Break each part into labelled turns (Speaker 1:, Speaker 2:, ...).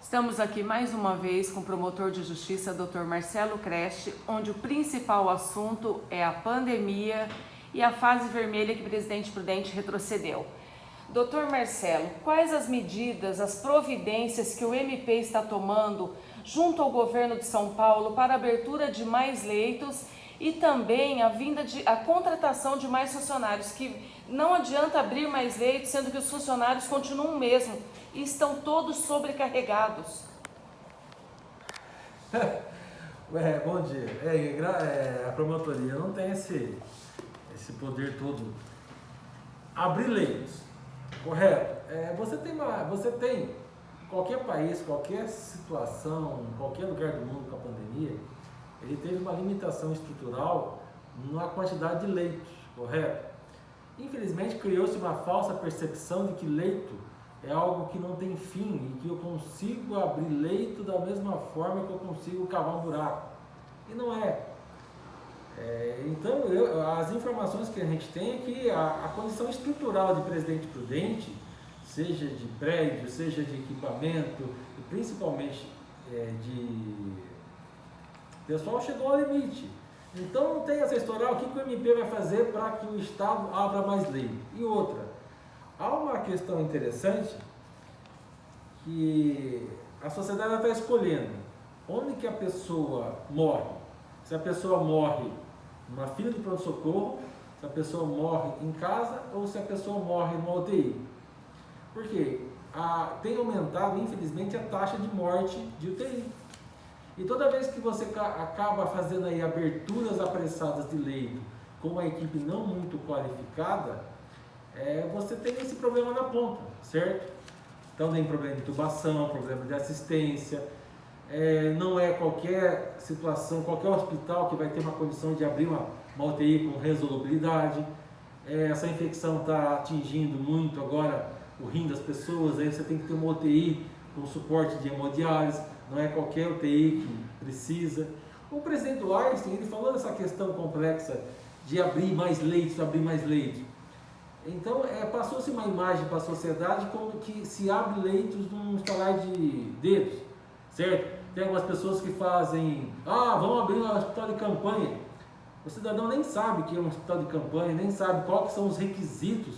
Speaker 1: Estamos aqui mais uma vez com o promotor de justiça, Dr. Marcelo Creste, onde o principal assunto é a pandemia e a fase vermelha que o Presidente Prudente retrocedeu. Dr. Marcelo, quais as medidas, as providências que o MP está tomando junto ao governo de São Paulo para a abertura de mais leitos e também a contratação de mais funcionários, que não adianta abrir mais leitos, sendo que os funcionários continuam o mesmo e estão todos sobrecarregados?
Speaker 2: Bom dia. A promotoria não tem esse poder todo. Abrir leitos, correto? Você tem qualquer país, qualquer situação, qualquer lugar do mundo com a pandemia, ele teve uma limitação estrutural na quantidade de leitos, correto? Infelizmente criou-se uma falsa percepção de que leito é algo que não tem fim e que eu consigo abrir leito da mesma forma que eu consigo cavar um buraco. E não é. Então, as informações que a gente tem é que a condição estrutural de Presidente Prudente, seja de prédio, seja de equipamento, e principalmente de pessoal, chegou ao limite. Então não tem essa história, o que o MP vai fazer para que o Estado abra mais leito? E outra, há uma questão interessante que a sociedade está escolhendo onde que a pessoa morre. Se a pessoa morre numa fila de pronto-socorro, se a pessoa morre em casa ou se a pessoa morre numa UTI. Por quê? Tem aumentado, infelizmente, a taxa de morte de UTI. E toda vez que você acaba fazendo aí aberturas apressadas de leito com uma equipe não muito qualificada, você tem esse problema na ponta, certo? Então tem problema de intubação, problema de assistência, não é qualquer situação, qualquer hospital que vai ter uma condição de abrir uma UTI com resolubilidade. Essa infecção está atingindo muito agora o rim das pessoas, aí você tem que ter uma UTI com suporte de hemodiálise, não é qualquer UTI que precisa. O presidente do Einstein, ele falou dessa questão complexa de abrir mais leitos. Então, passou-se uma imagem para a sociedade como que se abre leitos num estalar de dedos, certo? Tem algumas pessoas que fazem, vamos abrir um hospital de campanha. O cidadão nem sabe o que é um hospital de campanha, nem sabe quais são os requisitos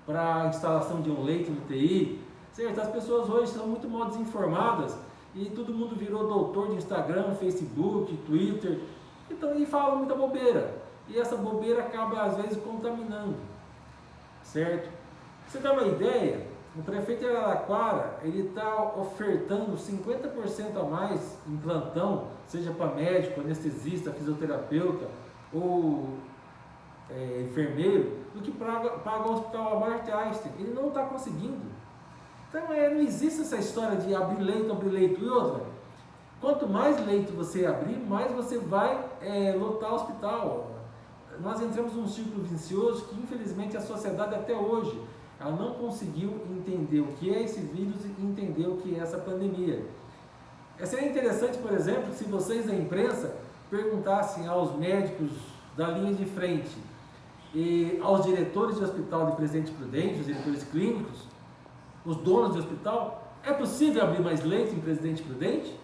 Speaker 2: para a instalação de um leito no TI, certo? As pessoas hoje são muito mal desinformadas e todo mundo virou doutor de Instagram, Facebook, Twitter, então, e fala muita bobeira. E essa bobeira acaba, às vezes, contaminando, certo? Pra você ter uma ideia, o prefeito de Araraquara, ele está ofertando 50% a mais em plantão, seja para médico, anestesista, fisioterapeuta ou enfermeiro, do que paga o Hospital Albert Einstein. Ele não está conseguindo. Então, não existe essa história de abrir leito. E outra, quanto mais leito você abrir, mais você vai lotar o hospital. Nós entramos num círculo vicioso que, infelizmente, a sociedade até hoje ela não conseguiu entender o que é esse vírus e entender o que é essa pandemia. Seria interessante, por exemplo, se vocês da imprensa perguntassem aos médicos da linha de frente e aos diretores de hospital de Presidente Prudente, os diretores clínicos, os donos de hospital, é possível abrir mais leitos em Presidente Prudente?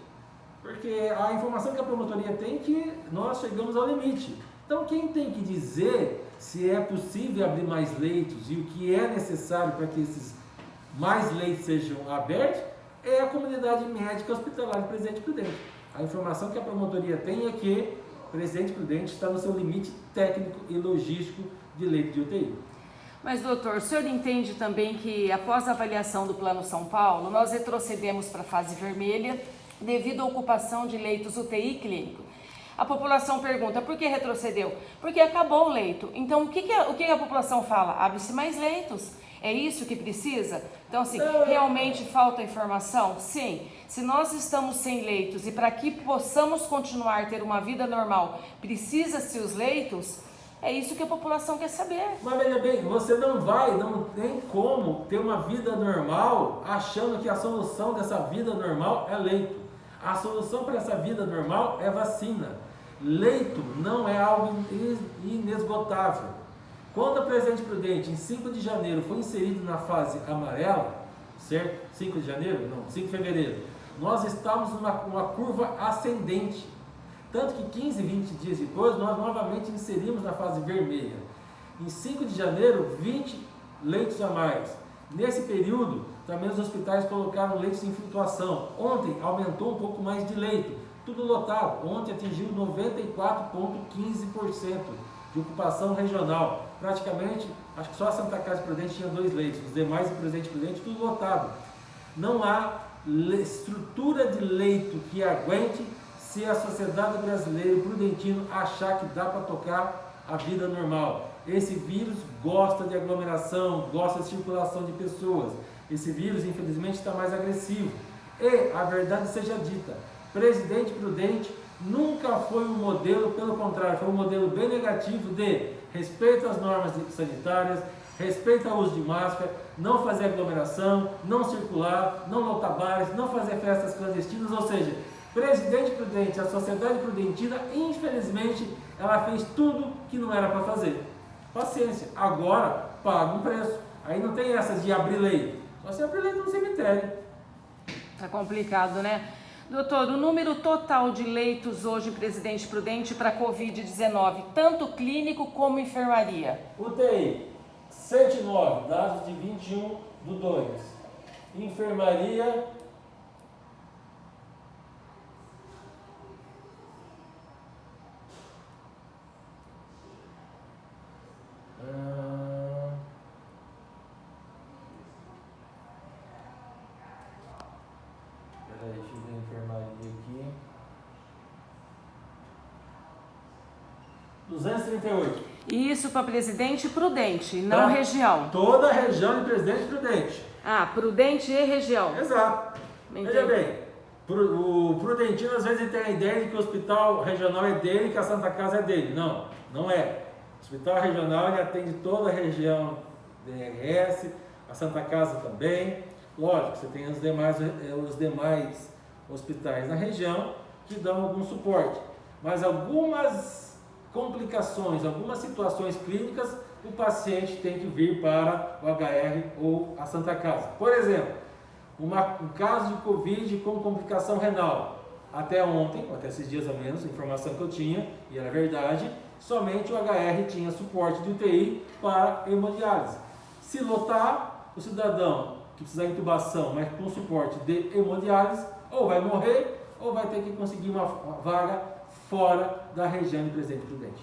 Speaker 2: Porque a informação que a promotoria tem é que nós chegamos ao limite. Então quem tem que dizer se é possível abrir mais leitos e o que é necessário para que esses mais leitos sejam abertos é a comunidade médica hospitalar de Presidente Prudente. A informação que a promotoria tem é que Presidente Prudente está no seu limite técnico e logístico de leito de UTI.
Speaker 1: Mas, doutor, o senhor entende também que após a avaliação do Plano São Paulo, nós retrocedemos para a fase vermelha devido à ocupação de leitos UTI clínico? A população pergunta, por que retrocedeu? Porque acabou o leito. Então, o que a população fala? Abre-se mais leitos. É isso que precisa? Então, assim, realmente falta informação? Sim. Se nós estamos sem leitos e para que possamos continuar a ter uma vida normal, precisa-se os leitos? É isso que a população quer saber.
Speaker 2: Mas veja bem, você não tem como ter uma vida normal achando que a solução dessa vida normal é leito. A solução para essa vida normal é vacina. Leito não é algo inesgotável. Quando o Presidente Prudente, em 5 de janeiro, foi inserido na fase amarela, certo? 5 de janeiro? Não, 5 de fevereiro. nós estávamos numa curva ascendente. Tanto que 15, 20 dias depois, nós novamente inserimos na fase vermelha. Em 5 de janeiro, 20 leitos a mais. Nesse período, também os hospitais colocaram leitos em flutuação. Ontem aumentou um pouco mais de leito, tudo lotado. Ontem atingiu 94,15% de ocupação regional. Praticamente, acho que só a Santa Casa de Prudente tinha 2 leitos, os demais de Presidente Prudente, tudo lotado. Não há estrutura de leito que aguente se a sociedade brasileira, o prudentino, achar que dá para tocar a vida normal. Esse vírus gosta de aglomeração, gosta de circulação de pessoas. Esse vírus, infelizmente, está mais agressivo. E, a verdade seja dita, Presidente Prudente nunca foi um modelo, pelo contrário, foi um modelo bem negativo de respeito às normas sanitárias, respeito ao uso de máscara, não fazer aglomeração, não circular, não lotar bares, não fazer festas clandestinas, ou seja, Presidente Prudente, a sociedade prudentina, infelizmente, ela fez tudo que não era para fazer. Paciência, agora paga um preço. Aí não tem essa de abrir lei, só se abrir lei no cemitério.
Speaker 1: Tá complicado, né? Doutor, o número total de leitos hoje em Presidente Prudente para Covid-19, tanto clínico como enfermaria?
Speaker 2: UTI, 109, dados de 21/2. Enfermaria, deixa eu ver a enfermaria aqui. 238.
Speaker 1: Isso para Presidente Prudente, não região.
Speaker 2: Toda a região de Presidente Prudente.
Speaker 1: Ah, Prudente e região.
Speaker 2: Exato.
Speaker 1: Entendi.
Speaker 2: Veja bem, o prudentino às vezes tem a ideia de que o hospital regional é dele e que a Santa Casa é dele. Não, não é. O hospital regional ele atende toda a região DRS, a Santa Casa também. Lógico, você tem os demais hospitais na região que dão algum suporte. Mas algumas complicações, algumas situações clínicas, o paciente tem que vir para o HR ou a Santa Casa. Por exemplo, um caso de Covid com complicação renal. Até ontem, até esses dias a menos, a informação que eu tinha, e era verdade, somente o HR tinha suporte de UTI para hemodiálise. Se lotar, o cidadão que precisa de intubação, mas com suporte de hemodiálise, ou vai morrer, ou vai ter que conseguir uma vaga fora da região de Presidente Prudente.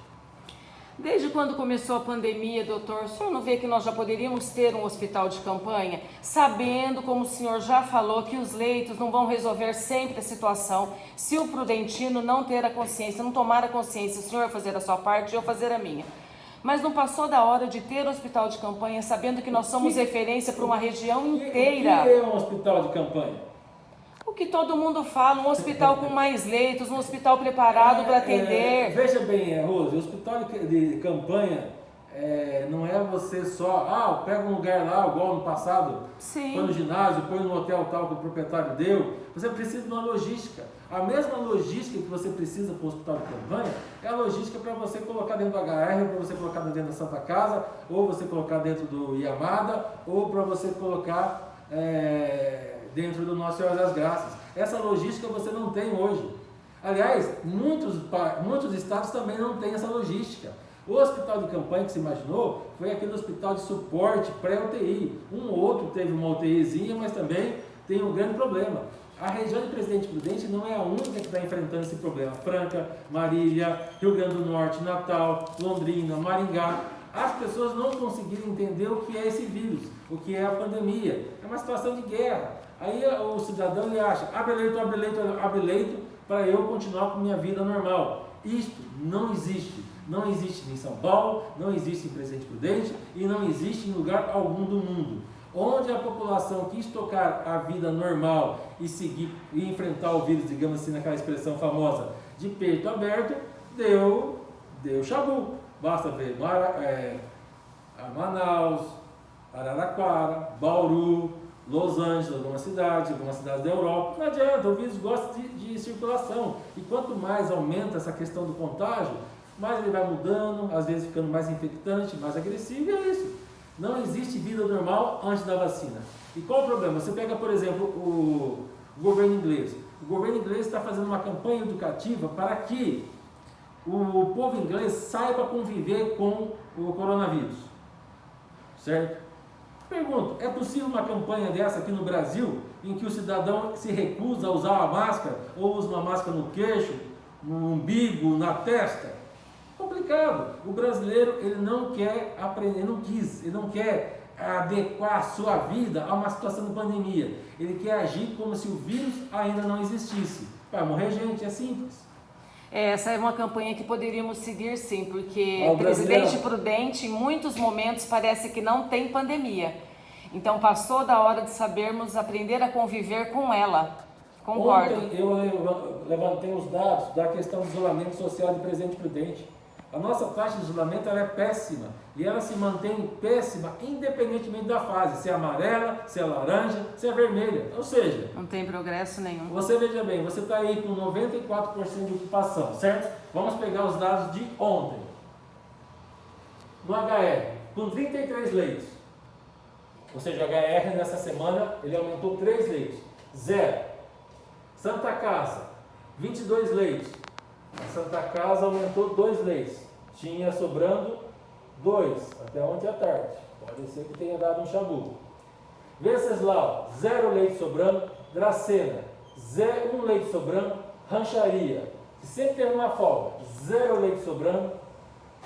Speaker 1: Desde quando começou a pandemia, doutor, o senhor não vê que nós já poderíamos ter um hospital de campanha, sabendo, como o senhor já falou, que os leitos não vão resolver sempre a situação, se o prudentino não ter a consciência, não tomar a consciência, o senhor fazer a sua parte e eu fazer a minha. Mas não passou da hora de ter um hospital de campanha, sabendo que nós somos referência para uma região inteira.
Speaker 2: O que é um hospital de campanha?
Speaker 1: O que todo mundo fala, um hospital com mais leitos, um hospital preparado para atender.
Speaker 2: Veja bem, Rose, o hospital de campanha não é você só, pega um lugar lá, igual no passado,
Speaker 1: Sim.
Speaker 2: põe no ginásio, põe no hotel tal que o proprietário deu. Você precisa de uma logística. A mesma logística que você precisa para o hospital de campanha é a logística para você colocar dentro do HR, ou para você colocar dentro da Santa Casa, ou você colocar dentro do Yamada, ou para você colocar dentro do Nosso Senhor das Graças. Essa logística você não tem hoje. Aliás, muitos estados também não têm essa logística. O hospital de campanha que se imaginou foi aquele hospital de suporte pré-UTI. Um ou outro teve uma UTIzinha, mas também tem um grande problema. A região de Presidente Prudente não é a única que está enfrentando esse problema. Franca, Marília, Rio Grande do Norte, Natal, Londrina, Maringá. As pessoas não conseguiram entender o que é esse vírus, o que é a pandemia. É uma situação de guerra. Aí o cidadão ele acha, abre leito para eu continuar com minha vida normal. Isto não existe. Não existe em São Paulo, não existe em Presidente Prudente e não existe em lugar algum do mundo. Onde a população quis tocar a vida normal e seguir e enfrentar o vírus, digamos assim, naquela expressão famosa, de peito aberto, deu chabu. Basta ver Manaus, Araraquara, Bauru, Los Angeles, algumas cidades da Europa. Não adianta, o vírus gosta de circulação. E quanto mais aumenta essa questão do contágio, mais ele vai mudando, às vezes ficando mais infectante, mais agressivo, e é isso. Não existe vida normal antes da vacina. E qual o problema? Você pega, por exemplo, O governo inglês. O governo inglês está fazendo uma campanha educativa para que o povo inglês saiba conviver com o coronavírus. Certo? Pergunto, é possível uma campanha dessa aqui no Brasil, em que o cidadão se recusa a usar a máscara, ou usa uma máscara no queixo, no umbigo, na testa? Complicado. O brasileiro, ele não quer aprender, ele não quer adequar a sua vida a uma situação de pandemia. Ele quer agir como se o vírus ainda não existisse. Vai morrer gente, é simples.
Speaker 1: Essa é uma campanha que poderíamos seguir, sim, porque Presidente Prudente, em muitos momentos, parece que não tem pandemia. Então, passou da hora de sabermos aprender a conviver com ela. Concordo.
Speaker 2: Ontem eu levantei os dados da questão do isolamento social de Presidente Prudente. A nossa taxa de isolamento ela é péssima e ela se mantém péssima independentemente da fase, se é amarela, se é laranja, se é vermelha. Ou seja,
Speaker 1: não tem progresso nenhum.
Speaker 2: Você veja bem, você está aí com 94% de ocupação, certo? Vamos pegar os dados de ontem. No HR, com 33 leitos. Ou seja, o HR nessa semana ele aumentou 3 leitos. 0. Santa Casa, 22 leitos. A Santa Casa aumentou 2 leitos. Tinha sobrando 2, até ontem à tarde. Pode ser que tenha dado um chabu. Venceslau, 0 leitos sobrando. Dracena, 1 leite sobrando. Rancharia, que sempre teve uma folga, 0 leite sobrando.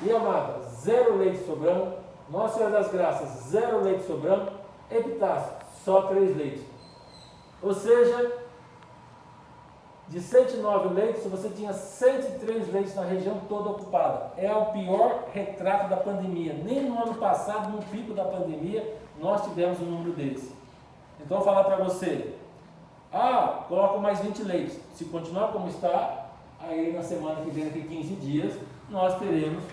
Speaker 2: Iamata, 0 leite sobrando. Nossa Senhora das Graças, 0 leite sobrando. Epitácio, só 3 leitos. Ou seja, de 109 leitos, você tinha 103 leitos na região toda ocupada. É o pior retrato da pandemia. Nem no ano passado, no pico da pandemia, nós tivemos um número desse. Então, vou falar para você, coloca mais 20 leitos. Se continuar como está, aí na semana que vem, daqui 15 dias, nós teremos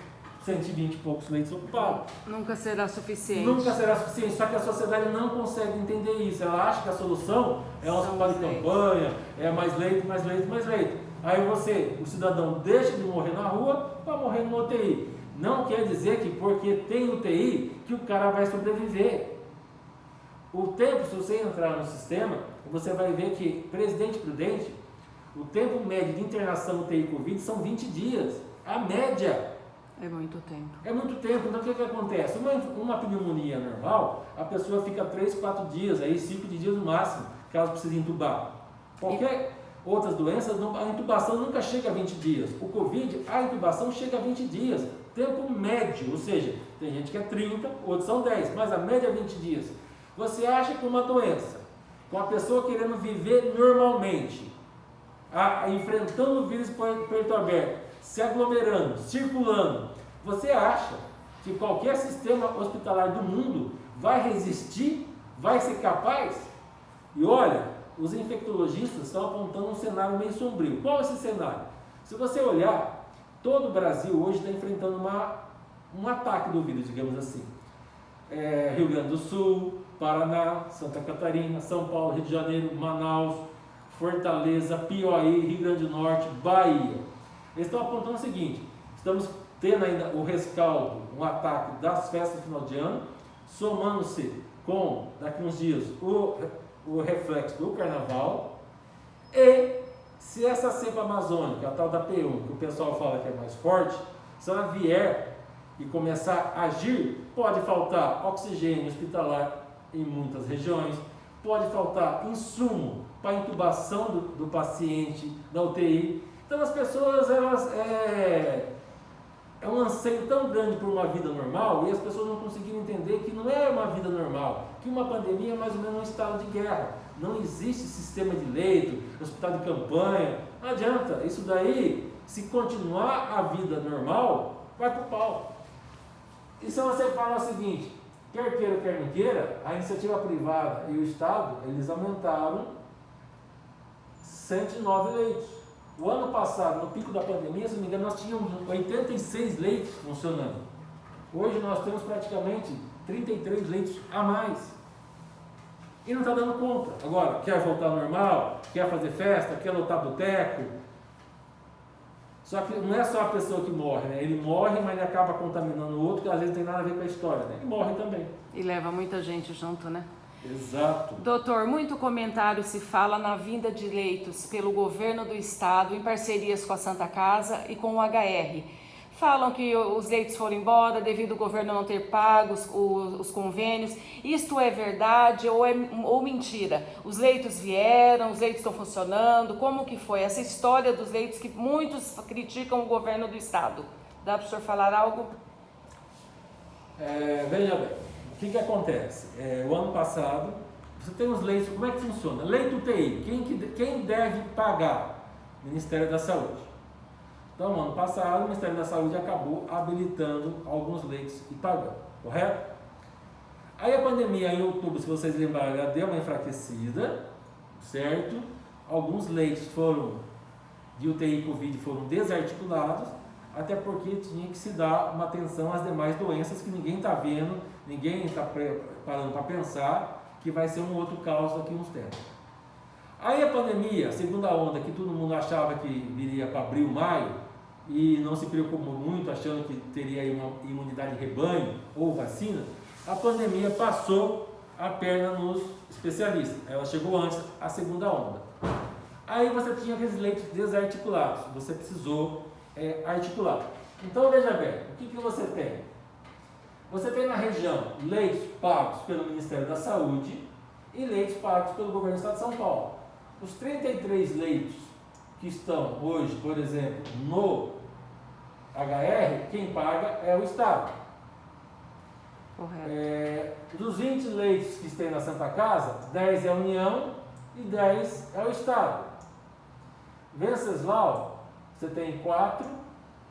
Speaker 2: 120 e poucos leitos ocupados.
Speaker 1: Nunca será suficiente.
Speaker 2: Nunca será suficiente, só que a sociedade não consegue entender isso. Ela acha que a solução é um hospital de campanha, é mais leito, mais leito, mais leito. Aí o cidadão deixa de morrer na rua para morrer no UTI. Não quer dizer que porque tem UTI que o cara vai sobreviver. O tempo, se você entrar no sistema, você vai ver que Presidente Prudente, o tempo médio de internação UTI Covid são 20 dias. A média.
Speaker 1: É muito tempo.
Speaker 2: É muito tempo. Então o que acontece? Uma pneumonia normal, a pessoa fica 3, 4 dias, aí 5 dias no máximo, caso precise entubar. Qualquer outras doenças, a intubação nunca chega a 20 dias. O Covid, a intubação chega a 20 dias. Tempo médio, ou seja, tem gente que é 30, outros são 10, mas a média é 20 dias. Você acha que uma doença, com a pessoa querendo viver normalmente, enfrentando o vírus peito aberto, se aglomerando, circulando, você acha que qualquer sistema hospitalar do mundo vai resistir, vai ser capaz? E olha, os infectologistas estão apontando um cenário meio sombrio. Qual é esse cenário? Se você olhar, todo o Brasil hoje está enfrentando um ataque do vírus, digamos assim. Rio Grande do Sul, Paraná, Santa Catarina, São Paulo, Rio de Janeiro, Manaus, Fortaleza, Piauí, Rio Grande do Norte, Bahia. Eles estão apontando o seguinte: estamos tendo ainda o rescaldo, um ataque das festas de final de ano, somando-se com, daqui uns dias, o reflexo do carnaval, e se essa cepa amazônica, a tal da P1, que o pessoal fala que é mais forte, se ela vier e começar a agir, pode faltar oxigênio hospitalar em muitas regiões, pode faltar insumo para a intubação do paciente da UTI. Então as pessoas, é um anseio tão grande por uma vida normal, e as pessoas não conseguiram entender que não é uma vida normal, que uma pandemia é mais ou menos um estado de guerra. Não existe sistema de leito, hospital de campanha, não adianta. Isso daí, se continuar a vida normal, vai pro pau. E se você fala o seguinte, quer queira, quer não queira, a iniciativa privada e o Estado, eles aumentaram 109 leitos. O ano passado, no pico da pandemia, se não me engano, nós tínhamos 86 leitos funcionando. Hoje nós temos praticamente 33 leitos a mais. E não está dando conta. Agora, quer voltar ao normal, quer fazer festa, quer lotar boteco. Só que não é só a pessoa que morre, né? Ele morre, mas ele acaba contaminando o outro, que às vezes não tem nada a ver com a história, né? Ele morre também.
Speaker 1: E leva muita gente junto, né?
Speaker 2: Exato.
Speaker 1: Doutor, muito comentário se fala na vinda de leitos pelo governo do estado em parcerias com a Santa Casa e com o HR. Falam que os leitos foram embora devido ao governo não ter pago os convênios. Isto é verdade ou mentira? Os leitos vieram, os leitos estão funcionando? Como que foi essa história dos leitos que muitos criticam o governo do estado? Dá para o senhor falar algo?
Speaker 2: Veja bem, o que acontece? O ano passado, você tem os leitos, como é que funciona? Leito UTI, quem deve pagar? Ministério da Saúde. Então, ano passado, o Ministério da Saúde acabou habilitando alguns leitos e pagando, correto? Aí a pandemia, em outubro, se vocês lembrarem, ela deu uma enfraquecida, certo? Alguns leitos de UTI Covid foram desarticulados, até porque tinha que se dar uma atenção às demais doenças que ninguém está vendo, ninguém está preparando para pensar que vai ser um outro caos daqui a uns tempos. Aí a pandemia, a segunda onda, que todo mundo achava que viria para abril, maio, e não se preocupou muito, achando que teria aí uma imunidade de rebanho ou vacina, a pandemia passou a perna nos especialistas. Ela chegou antes, a segunda onda. Aí você tinha aqueles leitos desarticulados, você precisou articular. Então veja bem, o que você tem? Você tem na região leitos pagos pelo Ministério da Saúde e leitos pagos pelo governo do Estado de São Paulo. Os 33 leitos que estão hoje, por exemplo, no HR, quem paga é o Estado.
Speaker 1: Correto.
Speaker 2: Dos 20 leitos que tem na Santa Casa, 10 é a União e 10 é o Estado. Venceslau, você tem 4,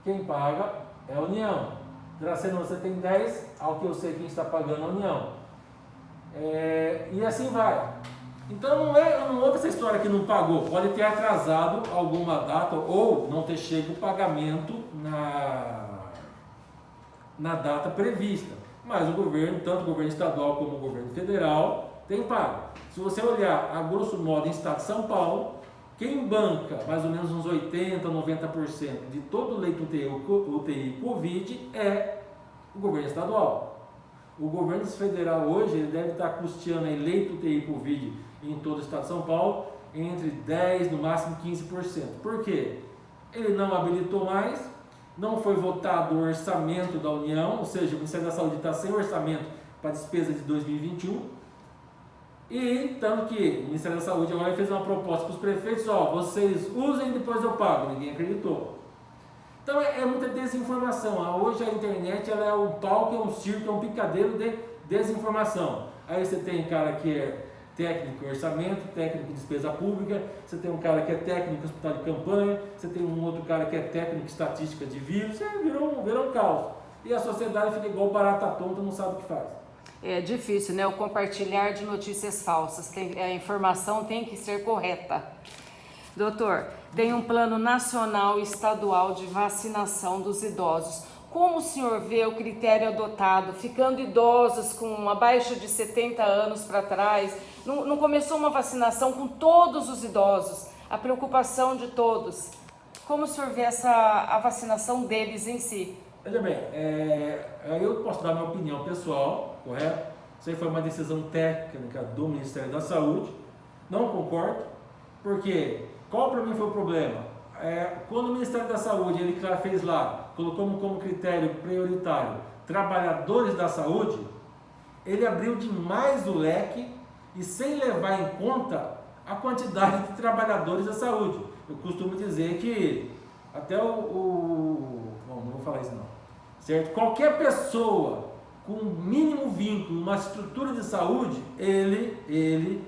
Speaker 2: quem paga é a União. Dracena, você tem 10, ao que eu sei quem está pagando é a União. E assim vai. Então não houve essa história que não pagou, pode ter atrasado alguma data ou não ter chego o pagamento na data prevista. Mas o governo, tanto o governo estadual como o governo federal, tem pago. Se você olhar a grosso modo em estado de São Paulo, quem banca mais ou menos uns 80%, 90% de todo o leito UTI Covid é o governo estadual. O governo federal hoje ele deve estar custeando aí leito UTI Covid em todo o estado de São Paulo entre 10%, no máximo 15%. Por quê? Ele não habilitou mais, não foi votado o orçamento da União, ou seja, o Ministério da Saúde está sem orçamento para a despesa de 2021. E tanto que o Ministério da Saúde agora fez uma proposta para os prefeitos, vocês usem e depois eu pago, ninguém acreditou. Então é muita desinformação. Hoje a internet ela é um palco, é um circo, é um picadeiro de desinformação. Aí você tem cara que é técnico em orçamento, técnico em despesa pública, você tem um cara que é técnico em hospital de campanha, você tem um outro cara que é técnico em estatística de vírus, virou um caos. E a sociedade fica igual barata tonta, não sabe o que faz.
Speaker 1: É difícil, né? O compartilhar de notícias falsas. A informação tem que ser correta. Doutor, tem um plano nacional e estadual de vacinação dos idosos. Como o senhor vê o critério adotado, ficando idosos com abaixo de 70 anos para trás? Não começou uma vacinação com todos os idosos, a preocupação de todos. Como o senhor vê a vacinação deles em si?
Speaker 2: Veja bem, eu posso dar minha opinião pessoal, correto? Isso aí foi uma decisão técnica do Ministério da Saúde. Não concordo, porque qual para mim foi o problema? Quando o Ministério da Saúde ele fez lá, colocou como critério prioritário trabalhadores da saúde, ele abriu demais o leque e sem levar em conta a quantidade de trabalhadores da saúde. Eu costumo dizer que até não vou falar isso não. Certo? Qualquer pessoa com mínimo vínculo, uma estrutura de saúde, ele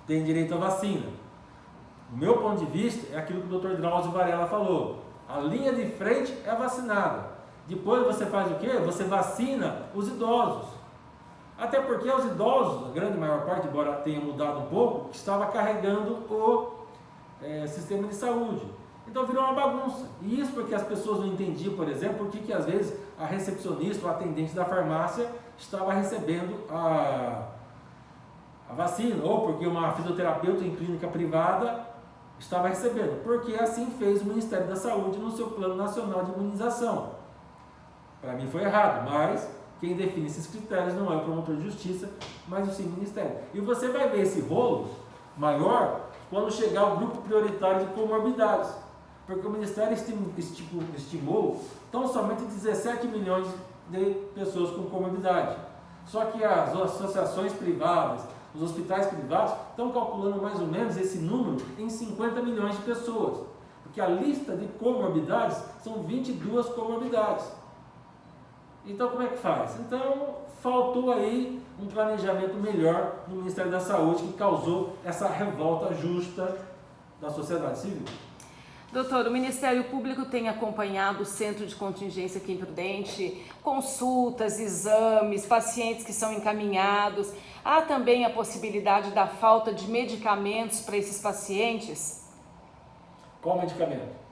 Speaker 2: tem direito à vacina. Do meu ponto de vista, é aquilo que o Dr. Drauzio Varela falou. A linha de frente é vacinada. Depois você faz o quê? Você vacina os idosos. Até porque os idosos, a grande maior parte, embora tenha mudado um pouco, estava carregando o sistema de saúde. Então virou uma bagunça. E isso porque as pessoas não entendiam, por exemplo, por que às vezes a recepcionista ou a atendente da farmácia estava recebendo a vacina, ou porque uma fisioterapeuta em clínica privada estava recebendo. Porque assim fez o Ministério da Saúde no seu Plano Nacional de Imunização. Para mim foi errado, mas quem define esses critérios não é o promotor de justiça, mas o Ministério. E você vai ver esse rolo maior quando chegar o grupo prioritário de comorbidades, porque o Ministério estimou tão somente 17 milhões de pessoas com comorbidade. Só que as associações privadas, os hospitais privados estão calculando mais ou menos esse número em 50 milhões de pessoas, porque a lista de comorbidades são 22 comorbidades. Então como é que faz? Então faltou aí um planejamento melhor no Ministério da Saúde que causou essa revolta justa da sociedade civil.
Speaker 1: Doutor, o Ministério Público tem acompanhado o Centro de Contingência aqui em Prudente, consultas, exames, pacientes que são encaminhados. Há também a possibilidade da falta de medicamentos para esses pacientes?
Speaker 2: Qual medicamento?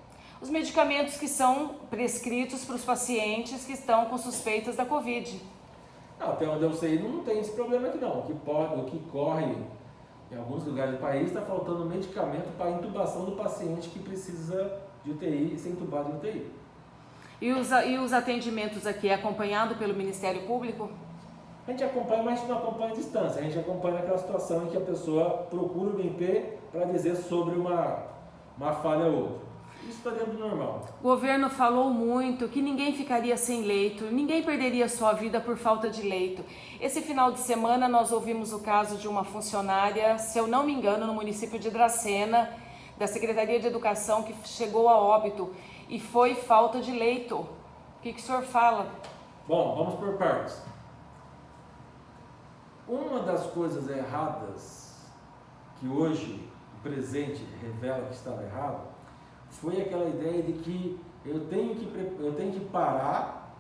Speaker 1: Os medicamentos que são prescritos para os pacientes que estão com suspeitas da Covid.
Speaker 2: Não, até onde eu sei, não tem esse problema aqui não. O que corre em alguns lugares do país está faltando medicamento para a intubação do paciente que precisa de UTI e ser intubado em UTI.
Speaker 1: E os atendimentos aqui é acompanhado pelo Ministério Público?
Speaker 2: A gente acompanha, mas a gente não acompanha à distância. A gente acompanha naquela situação em que a pessoa procura o BMP para dizer sobre uma falha ou outra. Isso está dentro do normal.
Speaker 1: O governo falou muito que ninguém ficaria sem leito, ninguém perderia sua vida por falta de leito. Esse final de semana nós ouvimos o caso de uma funcionária, se eu não me engano, no município de Dracena, da Secretaria de Educação, que chegou a óbito e foi falta de leito. O que o senhor fala?
Speaker 2: Bom, vamos por partes. Uma das coisas erradas que hoje o presente revela que estava errado foi aquela ideia de que eu tenho que parar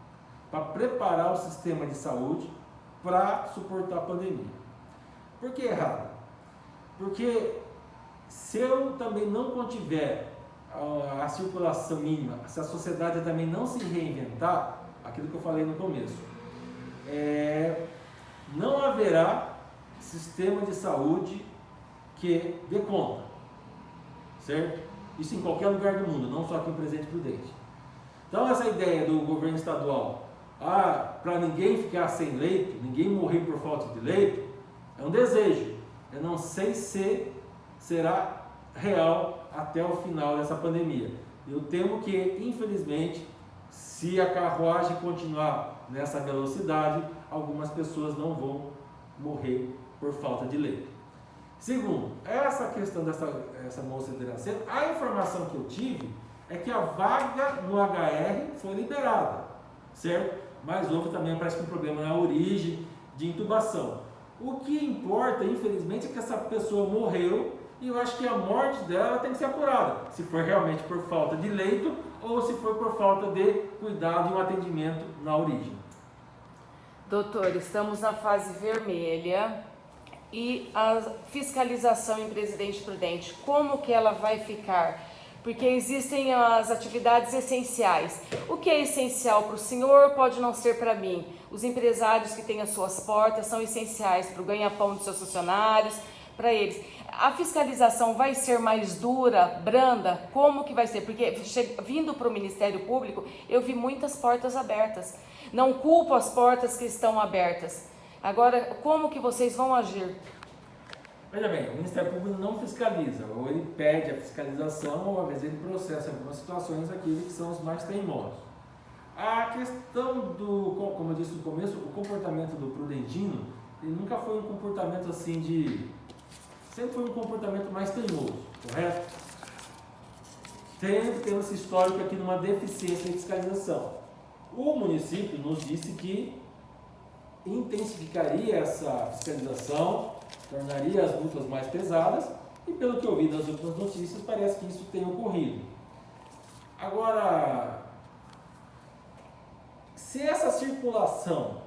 Speaker 2: para preparar o sistema de saúde para suportar a pandemia. Por que errado? Porque se eu também não contiver a circulação mínima, se a sociedade também não se reinventar, aquilo que eu falei no começo, não haverá sistema de saúde que dê conta, certo? Isso em qualquer lugar do mundo, não só aqui em Presidente Prudente. Então essa ideia do governo estadual, para ninguém ficar sem leito, ninguém morrer por falta de leito, é um desejo. Eu não sei se será real até o final dessa pandemia. Eu temo que, infelizmente, se a carruagem continuar nessa velocidade, algumas pessoas não vão morrer por falta de leito. Segundo, essa questão dessa moça de Dracena, a informação que eu tive é que a vaga no HR foi liberada, certo? Mas houve também, parece que um problema na origem de intubação. O que importa, infelizmente, é que essa pessoa morreu e eu acho que a morte dela tem que ser apurada, se for realmente por falta de leito ou se for por falta de cuidado e um atendimento na origem.
Speaker 1: Doutor, estamos na fase vermelha. E a fiscalização em Presidente Prudente, como que ela vai ficar? Porque existem as atividades essenciais. O que é essencial para o senhor pode não ser para mim. Os empresários que têm as suas portas são essenciais para o ganha-pão dos seus funcionários, para eles. A fiscalização vai ser mais dura, branda? Como que vai ser? Porque vindo para o Ministério Público, eu vi muitas portas abertas. Não culpo as portas que estão abertas. Agora, como que vocês vão agir?
Speaker 2: Veja bem, o Ministério Público não fiscaliza, ou ele pede a fiscalização, ou às vezes ele processa em algumas situações aqueles que são os mais teimosos. A questão do, como eu disse no começo, o comportamento do prudentino, ele nunca foi um comportamento assim sempre foi um comportamento mais teimoso, correto? Sempre temos esse histórico aqui numa deficiência de fiscalização. O município nos disse que intensificaria essa fiscalização, tornaria as multas mais pesadas e, pelo que eu vi das últimas notícias, parece que isso tem ocorrido. Agora, se essa circulação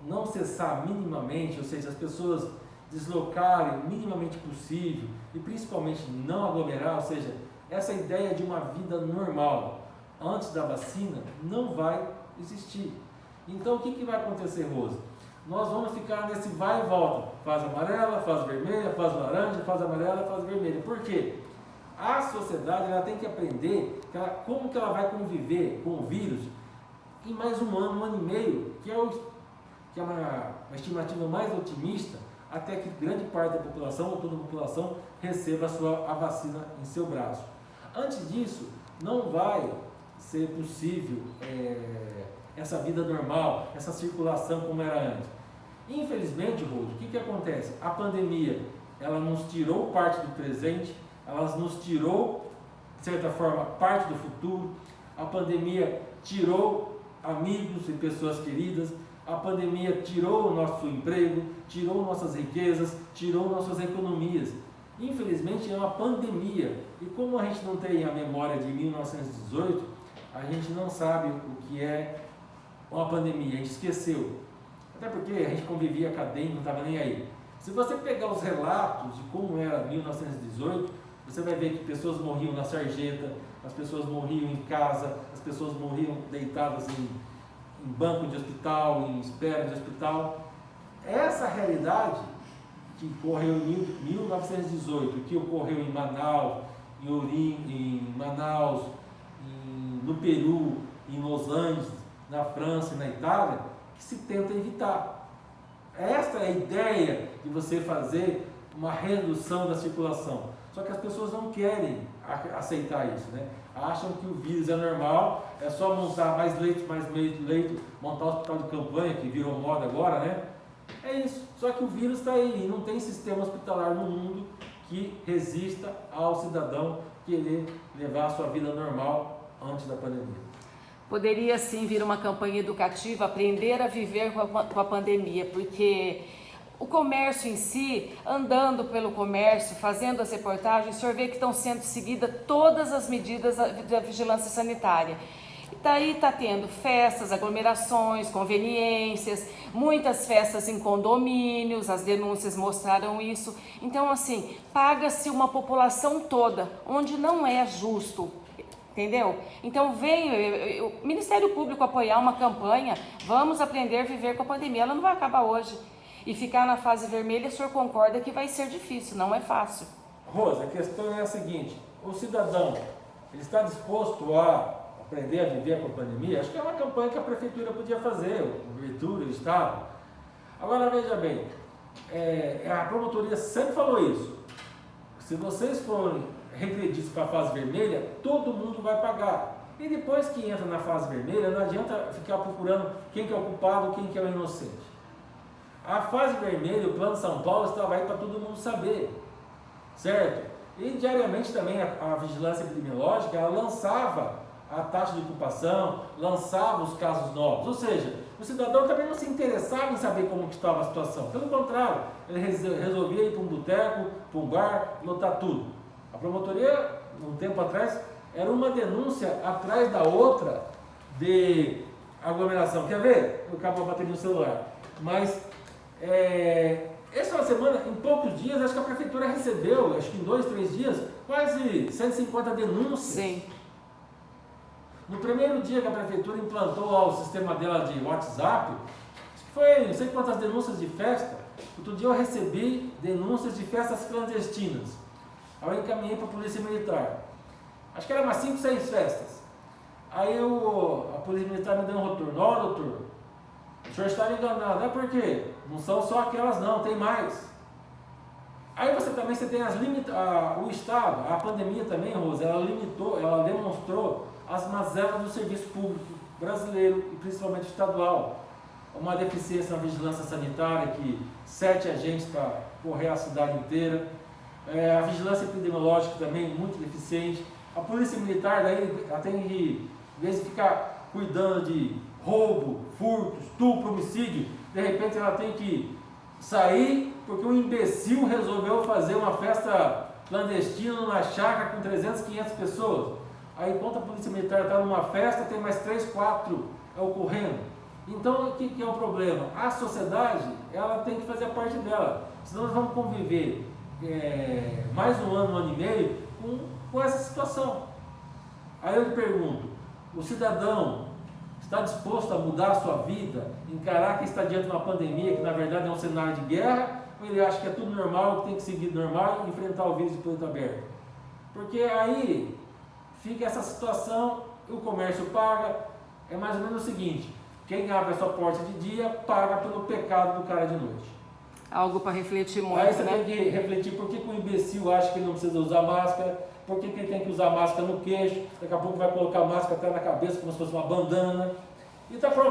Speaker 2: não cessar minimamente, ou seja, as pessoas deslocarem o minimamente possível e principalmente não aglomerar, ou seja, essa ideia de uma vida normal antes da vacina não vai existir. Então o que vai acontecer, Rosa? Nós vamos ficar nesse vai e volta, fase amarela, fase vermelha, fase laranja, fase amarela, fase vermelha. Por quê? A sociedade ela tem que aprender como que ela vai conviver com o vírus em mais um ano e meio, que é que é uma estimativa mais otimista, até que grande parte da população, ou toda a população, receba a vacina em seu braço. Antes disso, não vai ser possível essa vida normal, essa circulação como era antes. Infelizmente, Rose, o que acontece? A pandemia, ela nos tirou parte do presente, ela nos tirou, de certa forma, parte do futuro. A pandemia tirou amigos e pessoas queridas. A pandemia tirou o nosso emprego, tirou nossas riquezas, tirou nossas economias. Infelizmente é uma pandemia. E como a gente não tem a memória de 1918, a gente não sabe o que é uma pandemia, a gente esqueceu. Até porque a gente convivia com a dengue, não estava nem aí. Se você pegar os relatos de como era 1918, você vai ver que pessoas morriam na sarjeta, as pessoas morriam em casa, as pessoas morriam deitadas em banco de hospital, em espera de hospital. Essa realidade que ocorreu em 1918, que ocorreu em Manaus, no Peru, em Los Angeles, na França e na Itália, que se tenta evitar. Esta é a ideia de você fazer uma redução da circulação. Só que as pessoas não querem aceitar isso, né? Acham que o vírus é normal, é só montar mais leito, montar hospital de campanha, que virou moda agora, né? É isso. Só que o vírus está aí e não tem sistema hospitalar no mundo que resista ao cidadão querer levar a sua vida normal antes da pandemia.
Speaker 1: Poderia sim vir uma campanha educativa, aprender a viver com a pandemia, porque o comércio em si, andando pelo comércio, fazendo as reportagens, o senhor vê que estão sendo seguidas todas as medidas da vigilância sanitária. E daí está tendo festas, aglomerações, conveniências, muitas festas em condomínios, as denúncias mostraram isso. Então, assim, paga-se uma população toda, onde não é justo. Entendeu? Então vem o Ministério Público apoiar uma campanha, vamos aprender a viver com a pandemia, ela não vai acabar hoje. E ficar na fase vermelha, o senhor concorda que vai ser difícil, não é fácil.
Speaker 2: Rosa, a questão é a seguinte, o cidadão, ele está disposto a aprender a viver com a pandemia? Acho que é uma campanha que a Prefeitura podia fazer, a Prefeitura, o Estado. Agora veja bem, a promotoria sempre falou isso, se vocês forem regredidos para a fase vermelha, todo mundo vai pagar. E depois que entra na fase vermelha, não adianta ficar procurando quem que é o culpado, quem que é o inocente. A fase vermelha, o Plano São Paulo estava aí para todo mundo saber, certo? E diariamente também a vigilância epidemiológica, ela lançava a taxa de ocupação, lançava os casos novos, ou seja, o cidadão também não se interessava em saber como que estava a situação, pelo contrário, ele resolvia ir para um boteco, para um bar, lotar tudo. A promotoria, um tempo atrás, era uma denúncia atrás da outra de aglomeração. Quer ver? Eu acabo a bateria no celular. Mas, essa semana, em poucos dias, acho que a prefeitura recebeu, acho que em 2, 3 dias, quase 150 denúncias.
Speaker 1: Sim.
Speaker 2: No primeiro dia que a prefeitura implantou lá o sistema dela de WhatsApp, acho que foi não sei quantas denúncias de festa. Outro dia eu recebi denúncias de festas clandestinas. Aí eu encaminhei para a Polícia Militar. Acho que eram umas 5, 6 festas. Aí a Polícia Militar me deu um retorno. Ó, doutor, o senhor está enganado. É por quê? Não são só aquelas não, tem mais. Aí você tem o Estado, a pandemia também, Rosa, ela demonstrou as mazelas do serviço público brasileiro e principalmente estadual. Uma deficiência na vigilância sanitária, que 7 agentes para correr a cidade inteira. A vigilância epidemiológica também muito deficiente. A polícia militar daí ela tem que, em vez de ficar cuidando de roubo, furto, estupro, homicídio, de repente ela tem que sair porque um imbecil resolveu fazer uma festa clandestina numa chácara com 300, 500 pessoas. Aí enquanto a polícia militar está numa festa, tem mais 3, 4 ocorrendo. Então o que é o problema? A sociedade ela tem que fazer a parte dela, senão nós vamos conviver mais um ano e meio com essa situação. Aí eu lhe pergunto, o cidadão está disposto a mudar a sua vida, encarar que está diante de uma pandemia que na verdade é um cenário de guerra, ou ele acha que é tudo normal, que tem que seguir normal e enfrentar o vírus de peito aberto? Porque aí fica essa situação, o comércio paga, é mais ou menos o seguinte, Quem abre a sua porta de dia paga pelo pecado do cara de noite.
Speaker 1: Algo para refletir muito,
Speaker 2: Aí você
Speaker 1: né?
Speaker 2: tem que refletir por que o imbecil acha que ele não precisa usar máscara, por que ele tem que usar máscara no queixo, daqui a pouco vai colocar máscara até na cabeça como se fosse uma bandana. E está